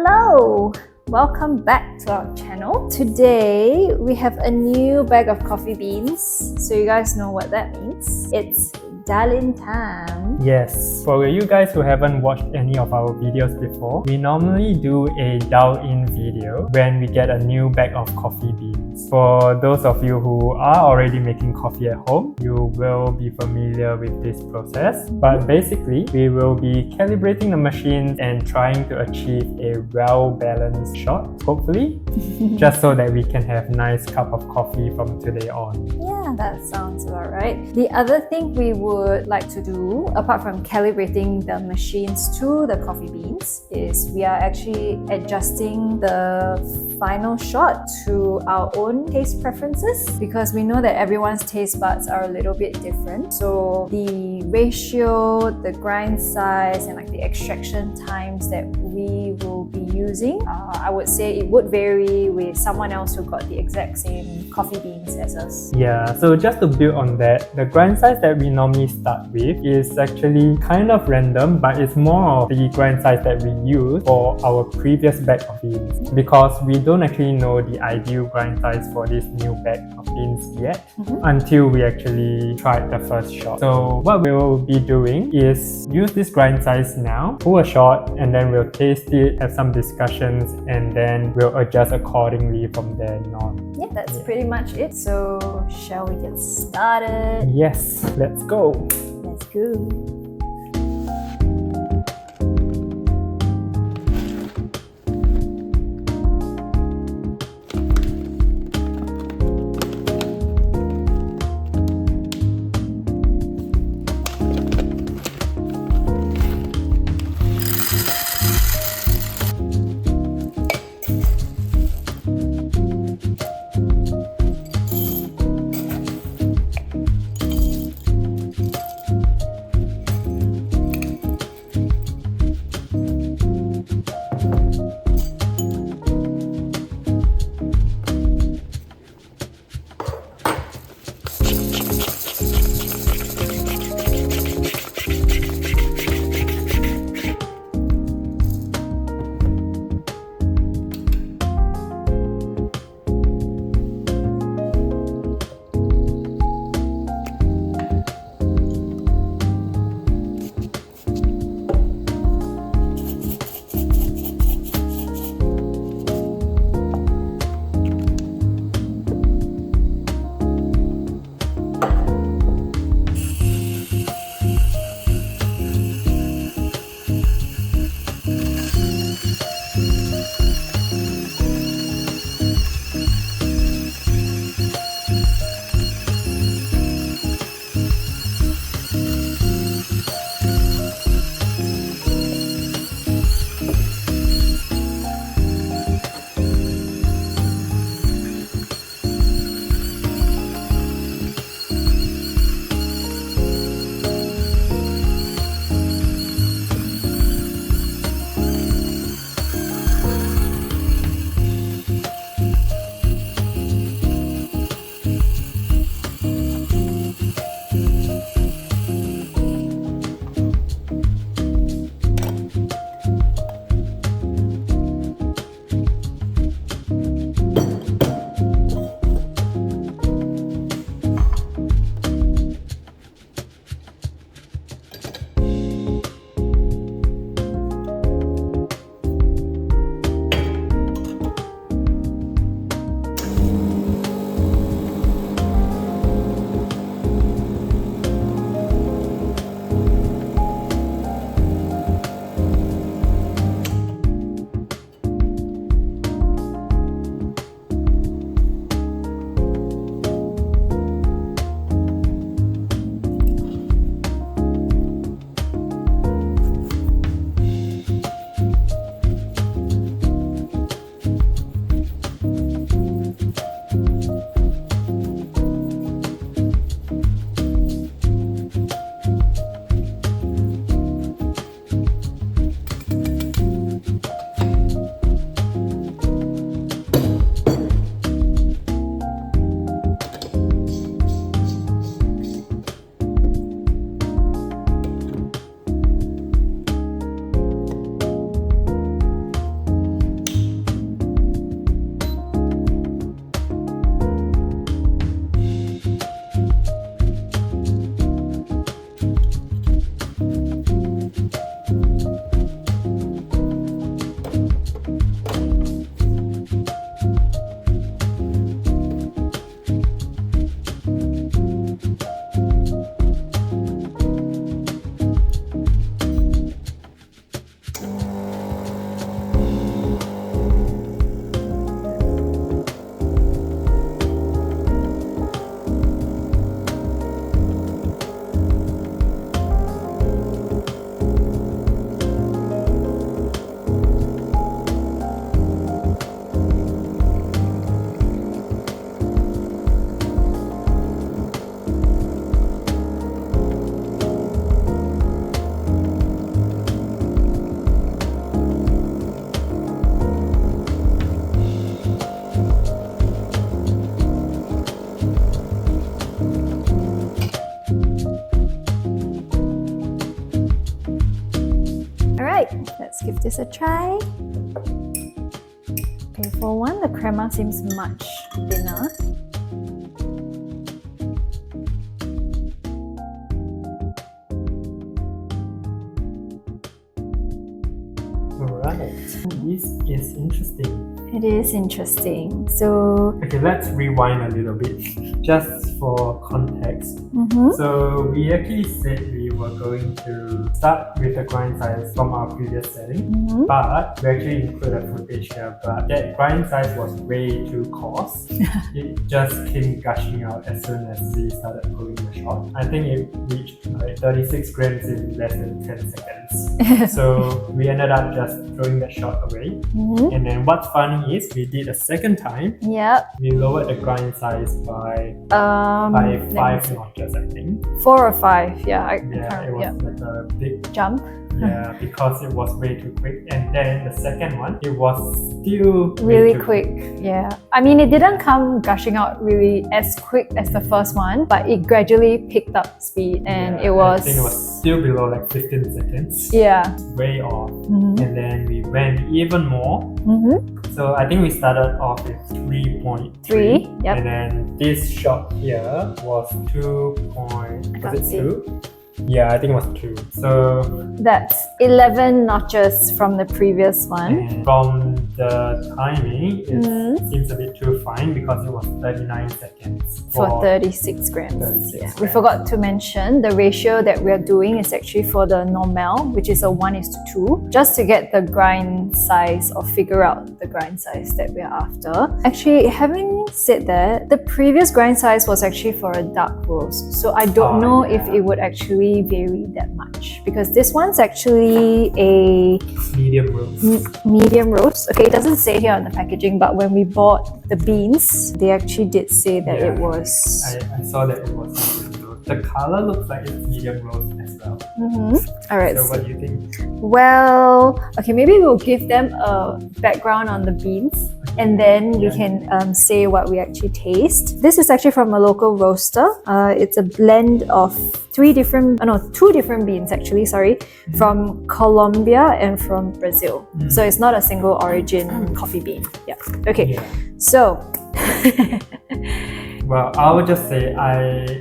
Hello! Welcome back to our channel. Today we have a new bag of coffee beans. So you guys know what that means. It's Dalin time. Yes, for you guys who haven't watched any of our videos before, we normally do a dial-in video when we get a new bag of coffee beans. For those of you who are already making coffee at home, you will be familiar with this process. But basically, we will be calibrating the machines and trying to achieve a well-balanced shot, hopefully, just so that we can have nice cup of coffee from today on. Yeah, that sounds about right. The other thing we would like to do, apart from calibrating the machines to the coffee beans, is we are actually adjusting the final shot to our own taste preferences, because we know that everyone's taste buds are a little bit different. So the ratio, the grind size, and like the extraction times that we will be using, I would say it would vary with someone else who got the exact same coffee beans as us. Yeah, so just to build on that, the grind size that we normally start with is actually kind of random, but it's more of the grind size that we use for our previous bag of beans, because we don't actually know the ideal grind size for this new bag of beans yet until we actually tried the first shot. So what we'll be doing is use this grind size now, pull a shot, and then we'll taste it, have some discussions, and then we'll adjust accordingly from there on. Yeah, that's pretty much it. So shall we get started? Yes, let's go. Let's go. Let's give this a try. Okay, for one, the crema seems much thinner. Alright, this is interesting. It is interesting. So, Okay, let's rewind a little bit just for context. mhm. So we actually said we were going to start with the grind size from our previous setting, but we actually included footage here, but that grind size was way too coarse. It just came gushing out as soon as we started pulling the shot. I think it reached like 36 grams in less than 10 seconds. So we ended up just throwing that shot away. And then what's funny is we did a second time. Yep. We lowered the grind size by Let me 5 see. notches, I think. 4 or 5. Yeah, I Yeah, can't it was remember. like a big Jump. yeah, because it was way too quick. And then the second one, it was still way Really too quick. Yeah. I mean, it didn't come gushing out really as quick as the first one, but it gradually picked up speed, and Yeah, it was. I think it was still below like 15 seconds. Yeah. Way off. Mhm. And then we went even more. So I think we started off with 3.3. 3. Yep. And then this shot here was 2. I Was can't it see. 2? Yeah, I think it was 2. So That's 11 notches from the previous one. and from the timing, it seems a bit too fine because it was 39 seconds For 36 grams. 36 Yeah. We grams. forgot to mention the ratio that we are doing is actually for the normal, which is a 1:2, just to get the grind size or figure out the grind size that we're after. Actually, having said that, the previous grind size was actually for a dark roast. So I don't know if yeah. it would actually vary that much, because this one's actually a medium roast. medium roast. Okay, it doesn't say here on the packaging, but when we bought the beans, they actually did say that Yeah, it was. I saw that it was medium roast. The color looks like it's medium roast as well. All right. So what do you think? Well, okay, maybe we'll give them a background on the beans, and then we can say what we actually taste. This is actually from a local roaster. It's a blend of two different beans actually, from Colombia and from Brazil. So it's not a single origin coffee bean. Yeah. Okay. Yeah. So. Well, I would just say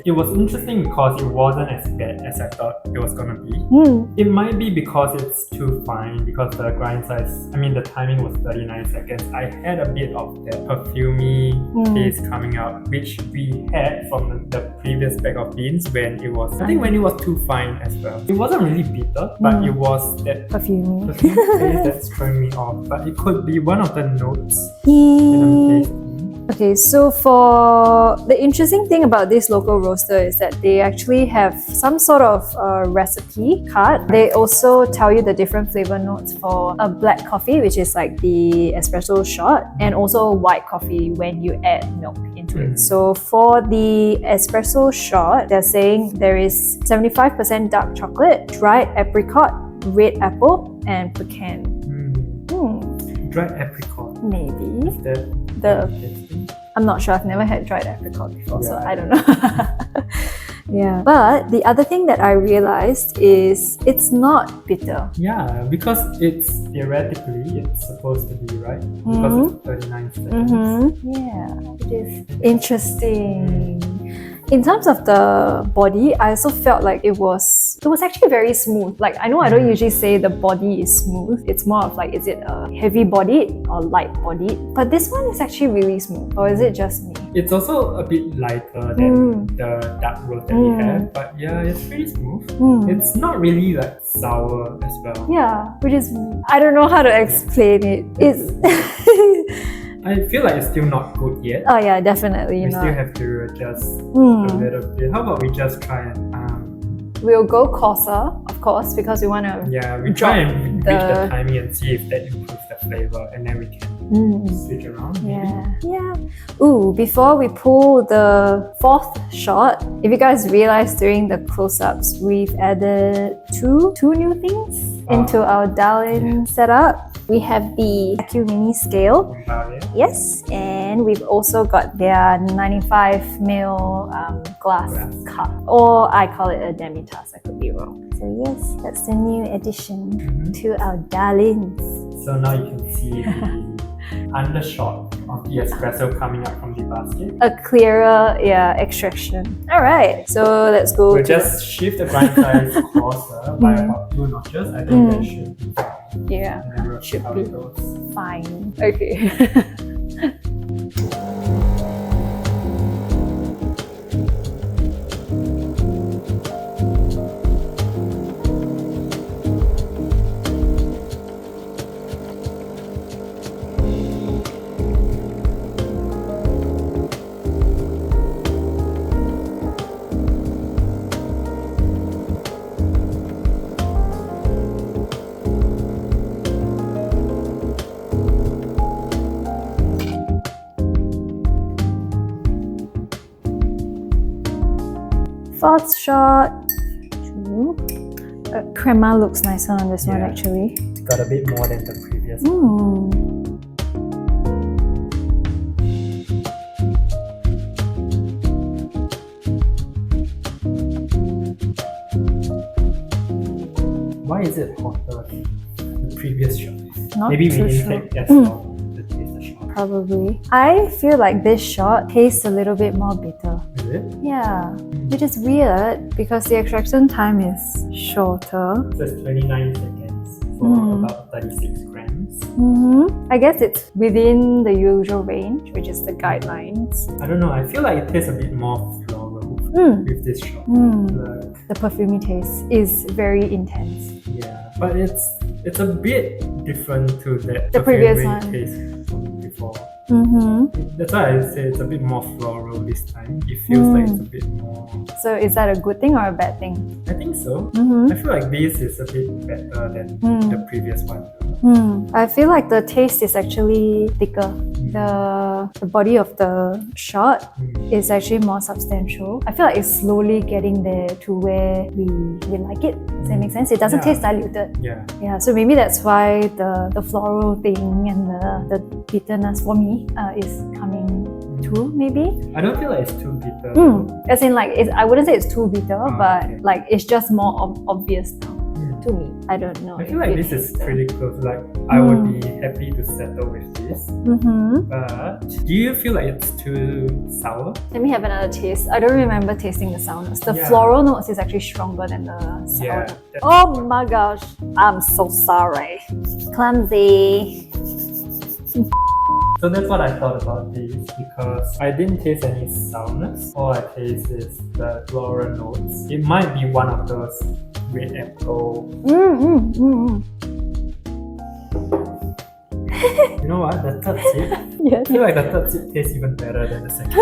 it was interesting because it wasn't as bad as I thought it was gonna be. It might be because it's too fine, because the grind size, the timing was 39 seconds. I had a bit of that perfumey taste coming out, which we had from the previous bag of beans when it was too fine as well. It wasn't really bitter, but it was that Perfume. taste that's throwing me off. But it could be one of the notes that I'm tasting. Okay, so for the interesting thing about this local roaster is that they actually have some sort of recipe card. They also tell you the different flavor notes for a black coffee, which is like the espresso shot, and also white coffee when you add milk into it. So for the espresso shot, they're saying there is 75% dark chocolate, dried apricot, red apple, and pecan. Dried apricot. Maybe. Is that tasty? I'm not sure. I've never had dried apricot before, so Yeah. I don't know. Yeah. But the other thing that I realized is it's not bitter. Yeah, because it's theoretically it's supposed to be, right? Because it's 39 seconds. Yeah, it is interesting. In terms of the body, I also felt like it was actually very smooth. Like, I know I don't usually say the body is smooth. It's more of like, is it a heavy bodied or light bodied? But this one is actually really smooth. Or is it just me? It's also a bit lighter than the dark roast that we have, but yeah, it's pretty smooth. It's not really like sour as well. Yeah, which is, I don't know how to explain it. It's I feel like it's still not good yet. oh yeah, definitely We not. still have to adjust a little bit. How about we just try and We'll go coarser, of course, because we want to. we try and reach the the- timing and see if that improves the the flavor, and then we can switch around. Maybe. Yeah. Ooh, before we pull the fourth shot, if you guys realized during the close-ups, we've added two new things into our dial-in setup. We have the IQ Mini scale. Varia. Yes, and we've also got their 95ml glass cup, or I call it a demi-tasse, I could be wrong. So yes, that's the new addition to our dial-ins. So now you can see the undershot of the espresso coming up from the basket. A clearer, extraction. Alright, so let's go. We'll just shift the grind size closer by about 2 notches. I think that should be fine. Yeah, And then we'll see should how be it goes. fine. Okay. Fourth shot. Crema looks nicer on this one actually. It's got a bit more than the previous Why is it hotter than the previous shot? Not Maybe we too didn't sure. take as long to taste the shot. Probably. I feel like this shot tastes a little bit more bitter. Is it? Yeah, which is weird because the extraction time is shorter. So it's 29 seconds for about 36 grams. I guess it's within the usual range, which is the guidelines. I don't know, I feel like it tastes a bit more floral with this shot. Like, The perfumey taste is very intense. yeah, but it's a bit different to that The previous perfume one. taste from before. That's why I say it's a bit more floral this time. It feels like it's a bit more. So is that a good thing or a bad thing? I think so. I feel like this is a bit better than the previous one. I feel like the taste is actually thicker. The body of the shot is actually more substantial. I feel like it's slowly getting there to where we like it. Does that make sense? It doesn't taste diluted. Yeah. So maybe that's why the floral thing and the bitterness for me is coming too, maybe. I don't feel like it's too bitter. As in, like, I wouldn't say it's too bitter, but okay. like it's just more obvious now to me. I don't know. I feel like this is pretty close. Like I would be happy to settle with this. But do you feel like it's too sour? Let me have another taste. I don't remember tasting the sourness. The floral notes is actually stronger than the sour. Yeah. Oh my gosh, I'm so sorry. Clumsy. So that's what I thought about this because I didn't taste any sourness. All I taste is the floral notes. It might be one of those red apple. You know what? The third sip. I feel like the third sip tastes even better than the second.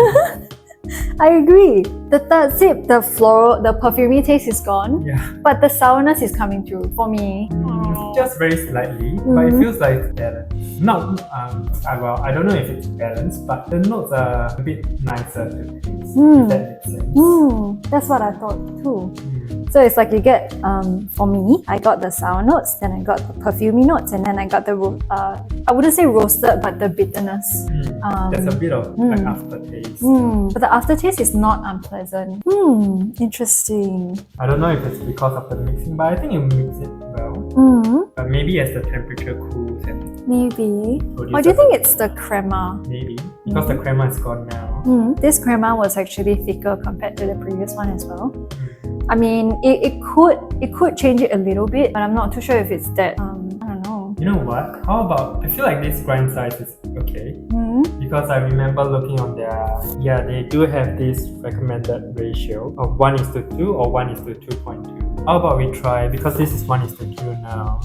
I agree. The third sip, the floral, the perfumey taste is gone. But the sourness is coming through for me. Just very slightly, but it feels like it's balanced. Not, well, I don't know if it's balanced, but the notes are a bit nicer to taste, if that makes sense. That's what I thought too. So it's like you get, for me, I got the sour notes, then I got the perfumey notes, and then I got the, I wouldn't say roasted, but the bitterness. There's a bit of like aftertaste. But the aftertaste is not unpleasant. Interesting. I don't know if it's because of the mixing, but I think you mix it well. Maybe as the temperature cools and maybe. Or do you think it's the crema? Maybe, because the crema is gone now. This crema was actually thicker compared to the previous one as well. I mean, it could change it a little bit, but I'm not too sure if it's that. I don't know. You know what? How about, I feel like this grind size is okay. Because I remember looking on their, they do have this recommended ratio of 1:2 or 1:2.2. How about we try, because this is 1:2 now,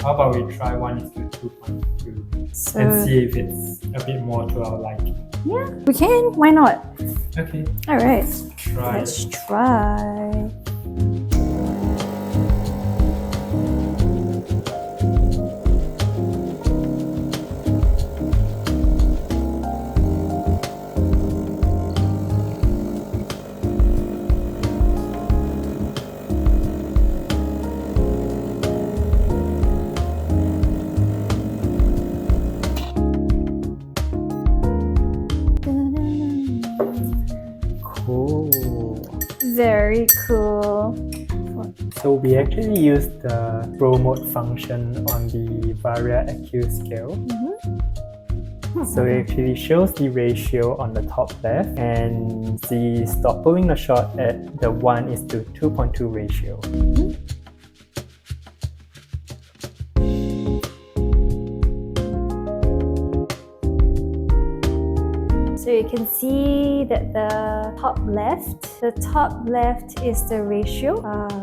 how about we try 1:2.2 and see if it's a bit more to our liking. Yeah, we can. Why not? Okay. Alright. Try. Let's try. very cool. So we actually used the Pro Mode function on the Varia VS3 scale. So it actually shows the ratio on the top left, and see stop pulling the shot at the 1:2.2 ratio. So you can see that the top left is the ratio.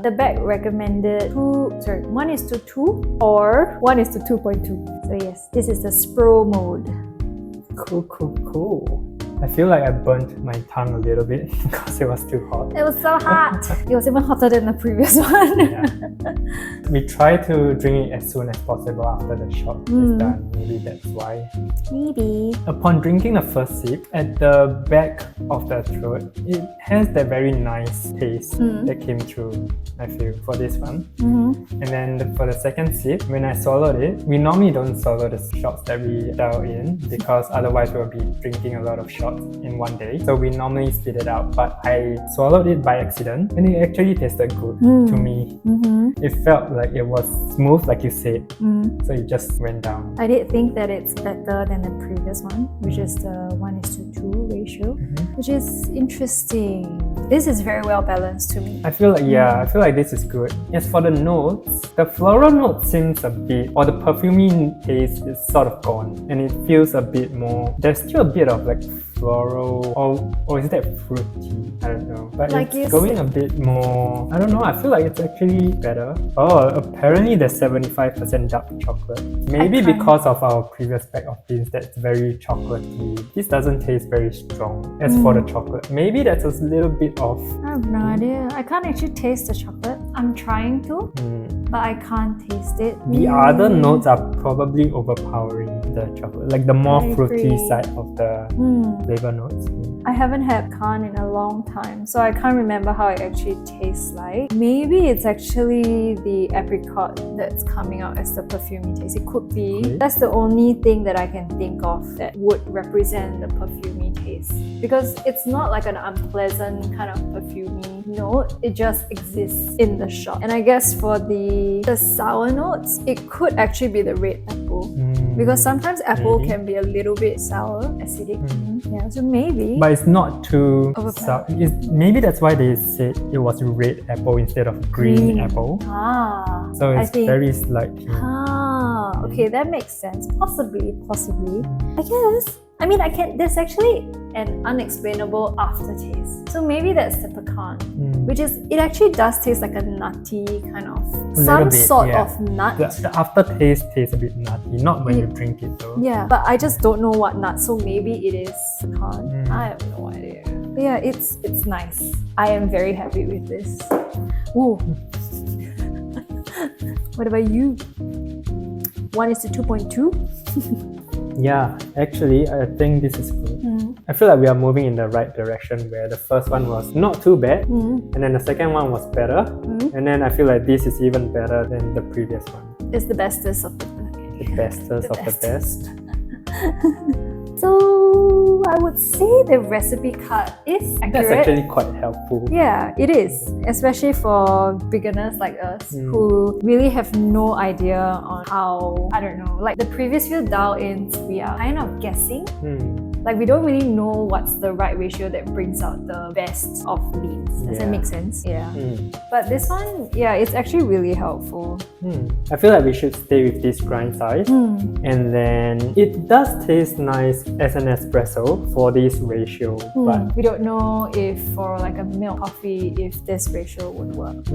The back recommended 1:2 or 1:2.2. So yes, this is the Pro mode. Cool. I feel like I burnt my tongue a little bit because it was too hot. It was so hot. It was even hotter than the previous one. Yeah. We try to drink it as soon as possible after the shot is done. Maybe that's why. Maybe. Upon drinking the first sip, at the back of the throat, it has that very nice taste that came through, I feel, for this one. And then for the second sip, when I swallowed it, we normally don't swallow the shots that we dial in because otherwise we'll be drinking a lot of shots in one day. So we normally spit it out, but I swallowed it by accident and it actually tasted good to me. It felt like it was smooth, like you said. So it just went down. I did think that it's better than the previous one, which is the 1:2 ratio, which is interesting. This is very well balanced to me. I feel like this is good. As for the notes, the floral note seems a bit, or the perfumey taste is sort of gone, and it feels a bit more, there's still a bit of like floral, or is that fruity? I don't know. But like it's going a bit more, I don't know, I feel like it's actually better. Oh, apparently there's 75% dark chocolate. Maybe because of our previous bag of beans that's very chocolatey. This doesn't taste very strong as for the chocolate. Maybe that's a little bit off. I have no idea. I can't actually taste the chocolate. I'm trying to, but I can't taste it. The other notes are probably overpowering the chocolate, like the more fruity side of the flavor notes. I haven't had pecan in a long time, so I can't remember how it actually tastes like. Maybe it's actually the apricot that's coming out as the perfumey taste. It could be. Okay. That's the only thing that I can think of that would represent the perfumey taste. Because it's not like an unpleasant kind of perfumey note, it just exists in the shot. And I guess for the sour notes, it could actually be the red apple. Because sometimes apple can be a little bit sour, acidic. Yeah, so maybe. But it's not too sour. Maybe that's why they said it was red apple instead of green apple. So it's very slightly. Okay, that makes sense. Possibly. I guess. I mean, there's actually an unexplainable aftertaste. So maybe that's the pecan, which is, it actually does taste like a nutty kind of, some sort of nut. The aftertaste tastes a bit nutty, not when you drink it though. Yeah, but I just don't know what nut, so maybe it is pecan. I have no idea. But yeah, it's nice. I am very happy with this. Ooh. What about you? 1:2.2? Yeah, actually, I think this is good. I feel like we are moving in the right direction where the first one was not too bad, and then the second one was better, and then I feel like this is even better than the previous one. It's the bestest of the bestest of the best. So I would say the recipe card is accurate. That's actually quite helpful. Yeah, it is, especially for beginners like us who really have no idea on how, I don't know, like the previous few dial-ins, we are kind of guessing. Like we don't really know what's the right ratio that brings out the best of beans. Does that make sense? Yeah. But this one, yeah, it's actually really helpful. I feel like we should stay with this grind size. And then it does taste nice as an espresso for this ratio. But we don't know if for like a milk coffee, if this ratio would work.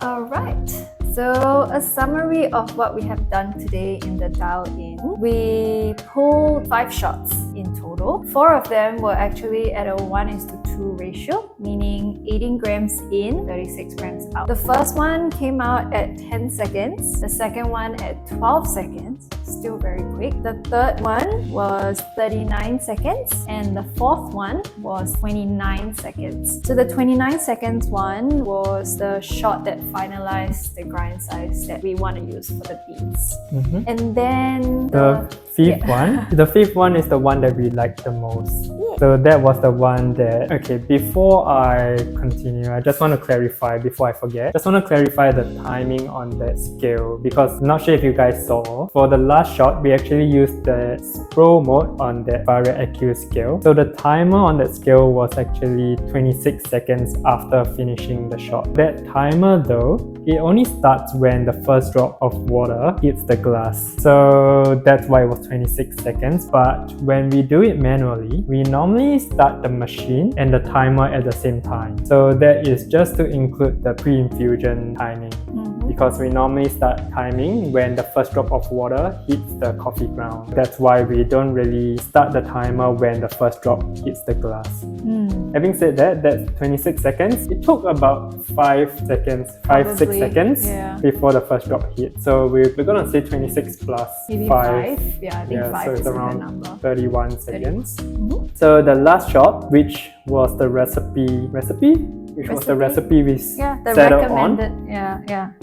Alright. So a summary of what we have done today in the dial-in. We pulled 5 shots in total. 4 of them were actually at a 1:2 ratio, meaning 18 grams in, 36 grams out. The first one came out at 10 seconds, the second one at 12 seconds, still very quick. The third one was 39 seconds, and the fourth one was 29 seconds. So the 29 seconds one was the shot that finalized the grind size that we want to use for the beans. And then the fifth one is the one that we like the most. So that was the one that, okay, before I continue, I just want to clarify before I forget. Just want to clarify the timing on that scale because I'm not sure if you guys saw. For the last shot, we actually used the Pro mode on that Varia IQ scale. So the timer on that scale was actually 26 seconds after finishing the shot. That timer though, it only starts when the first drop of water hits the glass. So that's why it was 26 seconds. But when we do it manually, we normally start the machine and the timer at the same time. So that is just to include the pre-infusion timing. Because we normally start timing when the first drop of water hits the coffee ground. That's why we don't really start the timer when the first drop hits the glass. Having said that, that's 26 seconds. It took about 5 seconds, 6 seconds before the first drop hit. So we're gonna say 26 plus maybe 5. Yeah, I think 5 so is it's a good around number. 31 seconds. So the last shot, which was the recipe was the recipe we settled on.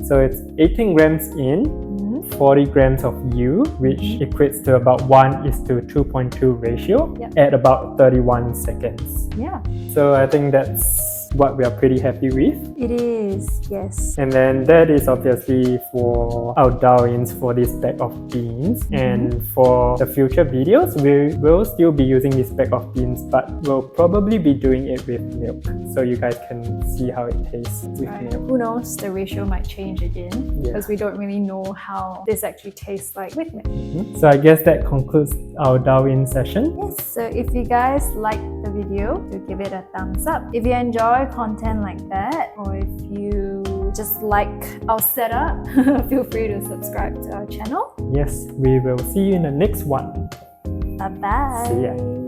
So it's 18 grams in, 40 grams of U, which equates to about 1:2.2 ratio at about 31 seconds. Yeah. So I think that's what we are pretty happy with. It is, yes. And then that is obviously for our dough-ins for this bag of beans. And for the future videos, we will still be using this bag of beans, but we'll probably be doing it with milk, so you guys can see how it tastes with milk. Who knows, the ratio might change again because we don't really know how this actually tastes like with milk. So I guess that concludes our dough-in session. Yes, so if you guys like the video, do give it a thumbs up. If you enjoy content like that, or if you just like our setup, feel free to subscribe to our channel. Yes, we will see you in the next one. Bye bye. See ya.